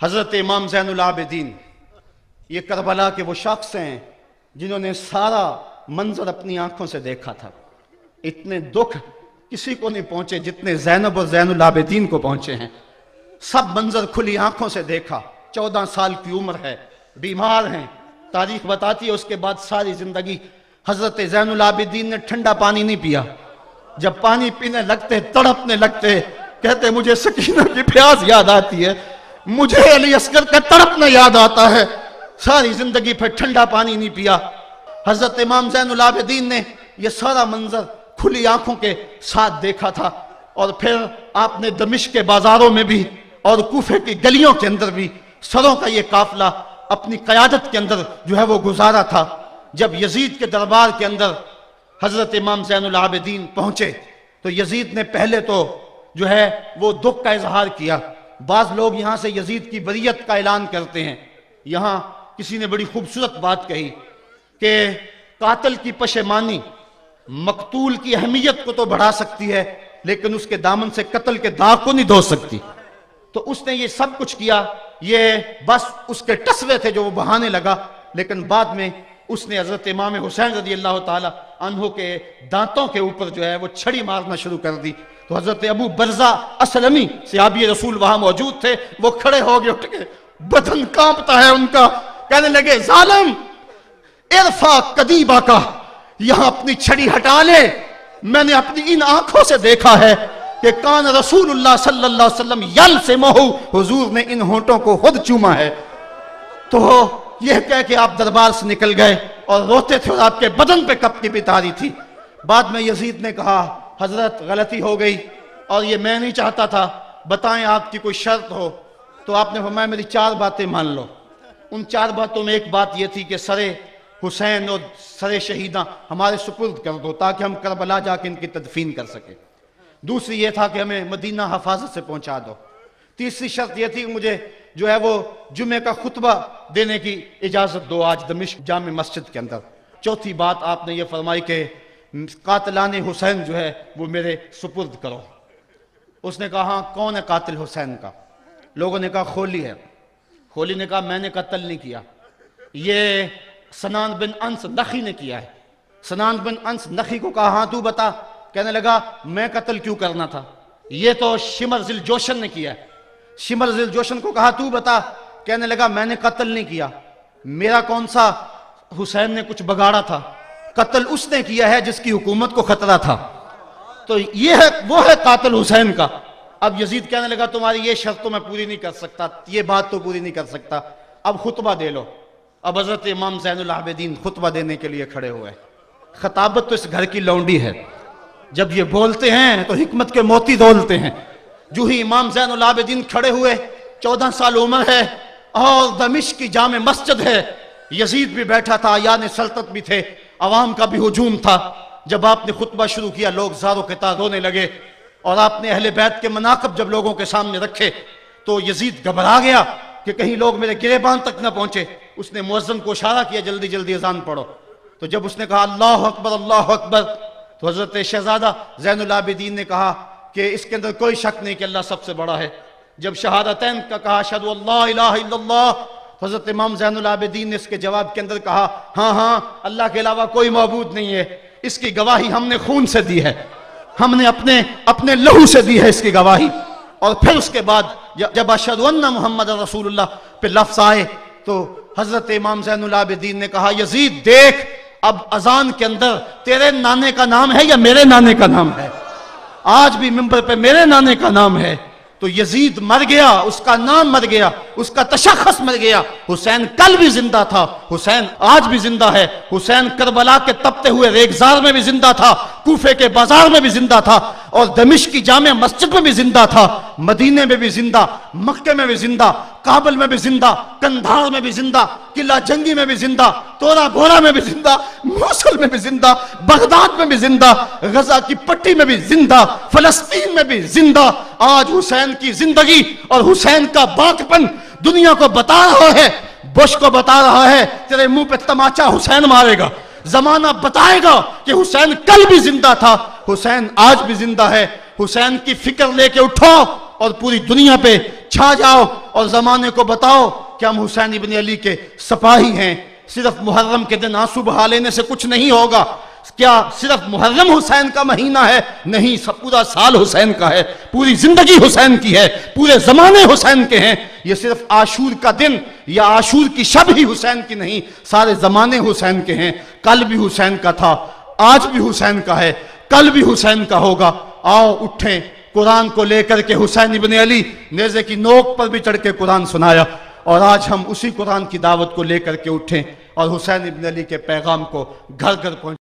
حضرت امام زین العابدین یہ کربلا کے وہ شخص ہیں جنہوں نے سارا منظر اپنی آنکھوں سے دیکھا تھا۔ اتنے دکھ کسی کو نہیں پہنچے جتنے زینب اور زین العابدین کو پہنچے ہیں۔ سب منظر کھلی آنکھوں سے دیکھا۔ 14 سال کی عمر ہے، بیمار ہیں، تاریخ بتاتی ہے اس کے بعد ساری زندگی حضرت زین العابدین نے ٹھنڈا پانی نہیں پیا۔ جب پانی پینے لگتے تڑپنے لگتے، کہتے مجھے سکینہ کی پیاس یاد آتی ہے، مجھے علی اصغر کا تڑپنا یاد آتا ہے۔ ساری زندگی پھر ٹھنڈا پانی نہیں پیا۔ حضرت امام زین العابدین نے یہ سارا منظر کھلی آنکھوں کے ساتھ دیکھا تھا، اور پھر آپ نے دمشق کے بازاروں میں بھی اور کوفے کی گلیوں کے اندر بھی سروں کا یہ قافلہ اپنی قیادت کے اندر جو ہے وہ گزارا تھا۔ جب یزید کے دربار کے اندر حضرت امام زین العابدین پہنچے تو یزید نے پہلے تو جو ہے وہ دکھ کا اظہار کیا۔ بعض لوگ یہاں سے یزید کی بریت کا اعلان کرتے ہیں۔ یہاں کسی نے بڑی خوبصورت بات کہی کہ قاتل کی پشیمانی مقتول کی اہمیت کو تو بڑھا سکتی ہے، لیکن اس کے دامن سے قتل کے داغ کو نہیں دھو سکتی۔ تو اس نے یہ سب کچھ کیا، یہ بس اس کے ٹسوے تھے جو وہ بہانے لگا، لیکن بعد میں اس نے حضرت امام حسین رضی اللہ تعالی عنہ کے دانتوں کے اوپر جو ہے وہ چھڑی مارنا شروع کر دی۔ تو حضرت ابو برزہ اسلمی صحابی رسول وہاں موجود تھے، وہ کھڑے ہو گئے، اٹھ کے بدن کانپتا ہے ان کا، کہنے لگے ظالم ارفع قدیبہ کا، یہاں اپنی چھڑی ہٹا لے، میں نے اپنی ان آنکھوں سے دیکھا ہے کہ کان رسول اللہ صلی اللہ علیہ وسلم یلسمہ، حضور نے ان ہونٹوں کو خود چوما ہے۔ تو یہ کہہ کہ آپ دربار سے نکل گئے اور روتے تھے، اور آپ کے بدن پہ کپڑی بھی تاری تھی۔ بعد میں یزید نے کہا حضرت غلطی ہو گئی اور یہ میں نہیں چاہتا تھا، بتائیں آپ کی کوئی شرط ہو۔ تو آپ نے فرمایا میری 4 باتیں مان لو۔ ان 4 باتوں میں ایک بات یہ تھی کہ سر حسین اور سر شہیداں ہمارے سپرد کر دو تاکہ ہم کربلا جا کے ان کی تدفین کر سکیں۔ دوسری یہ تھا کہ ہمیں مدینہ حفاظت سے پہنچا دو۔ تیسری شرط یہ تھی کہ مجھے جو ہے وہ جمعے کا خطبہ دینے کی اجازت دو آج دمشق جامع مسجد کے اندر۔ چوتھی بات آپ نے یہ فرمائی کہ قاتلان حسین جو ہے وہ میرے سپرد کرو۔ اس نے کہا ہاں کون ہے قاتل حسین کا؟ لوگوں نے کہا خولی ہے۔ خولی نے کہا میں نے قتل نہیں کیا، یہ سنان بن انس نخی نے کیا ہے۔ سنان بن انس نخی کو کہا ہاں تو بتا، کہنے لگا میں قتل کیوں کرنا تھا، یہ تو شمر ذی الجوشن نے کیا ہے۔ شمر ذی الجوشن کو کہا تو بتا، کہنے لگا میں نے قتل نہیں کیا، میرا کون سا حسین نے کچھ بگاڑا تھا، قتل اس نے کیا ہے جس کی حکومت کو خطرہ تھا۔ تو یہ ہے وہ ہے قاتل حسین کا۔ اب یزید کہنے لگا تمہاری یہ شرط تو میں پوری نہیں کر سکتا، یہ بات تو پوری نہیں کر سکتا، اب خطبہ دے لو۔ اب حضرت امام زین العابدین خطبہ دینے کے لیے کھڑے ہوئے۔ خطابت تو اس گھر کی لونڈی ہے، جب یہ بولتے ہیں تو حکمت کے موتی دولتے ہیں۔ جو ہی امام زین العابدین کھڑے ہوئے، 14 سال عمر ہے اور دمشق کی جامع مسجد ہے، یزید بھی بیٹھا تھا، یعنی سلطنت بھی تھے، عوام کا بھی ہجوم تھا۔ جب آپ نے خطبہ شروع کیا لوگ زار و قطار رونے لگے، اور آپ نے اہل بیت کے مناقب جب لوگوں کے سامنے رکھے تو یزید گھبرا گیا کہ کہیں لوگ میرے گریبان تک نہ پہنچے۔ اس نے مؤذن کو اشارہ کیا جلدی جلدی اذان پڑھو۔ تو جب اس نے کہا اللہ اکبر اللہ اکبر، تو حضرت شہزادہ زین العابدین نے کہا کہ اس کے اندر کوئی شک نہیں کہ اللہ سب سے بڑا ہے۔ جب شہادتین کا کہا اشہد ان لا الہ الا اللہ، حضرت امام زین العابدین نے اس کے جواب کے اندر کہا ہاں ہاں اللہ کے علاوہ کوئی معبود نہیں ہے، اس کی گواہی ہم نے خون سے دی ہے، ہم نے اپنے لہو سے دی ہے اس کی گواہی۔ اور پھر اس کے بعد جب اشہد ان محمد رسول اللہ پہ لفظ آئے تو حضرت امام زین العابدین نے کہا یزید دیکھ اب اذان کے اندر تیرے نانے کا نام ہے یا میرے نانے کا نام ہے؟ آج بھی ممبر پہ میرے نانے کا نام ہے۔ تو یزید مر گیا، اس کا نام مر گیا، اس کا تشخص مر گیا۔ حسین کل بھی زندہ تھا، حسین آج بھی زندہ ہے، حسین کربلا کے تپتے ہوئے ریگزار میں بھی زندہ تھا، کوفے کے بازار میں بھی زندہ تھا، اور دمشق کی جامع مسجد میں بھی زندہ تھا، مدینے میں بھی زندہ، مکہ میں بھی زندہ، کابل میں بھی زندہ، کندھار میں بھی زندہ، قلعہ جنگی میں بھی زندہ، تورا بورا میں بھی زندہ، موصل میں بھی زندہ، بغداد میں بھی زندہ، غزہ کی پٹی میں بھی زندہ، فلسطین میں بھی زندہ۔ آج حسین کی زندگی اور حسین کا باقپن دنیا کو بتا رہا ہے، بش کو بتا رہا ہے تیرے منہ پہ تماچا حسین مارے گا۔ زمانہ بتائے گا کہ حسین کل بھی زندہ تھا، حسین آج بھی زندہ ہے۔ حسین کی فکر لے کے اٹھو اور پوری دنیا پہ چھا جاؤ اور زمانے کو بتاؤ کہ ہم حسین ابن علی کے سپاہی ہیں. صرف محرم کے دن آنسو بہا لینے سے کچھ نہیں ہوگا. کیا صرف محرم حسین کا مہینہ ہے؟ نہیں، سب پورا سال حسین کا ہے، پوری زندگی حسین کی ہے، پورے زمانے حسین کے ہیں. یہ صرف عاشور کا دن یا عاشور کی شب ہی حسین کی نہیں، سارے زمانے حسین کے ہیں. کل بھی حسین کا تھا، آج بھی حسین کا ہے، کل بھی حسین کا ہوگا. آؤ اٹھیں، قرآن کو لے کر کے حسین ابن علی نیزے کی نوک پر بھی چڑھ کے قرآن سنایا، اور آج ہم اسی قرآن کی دعوت کو لے کر کے اٹھیں اور حسین ابن علی کے پیغام کو گھر گھر پہنچیں.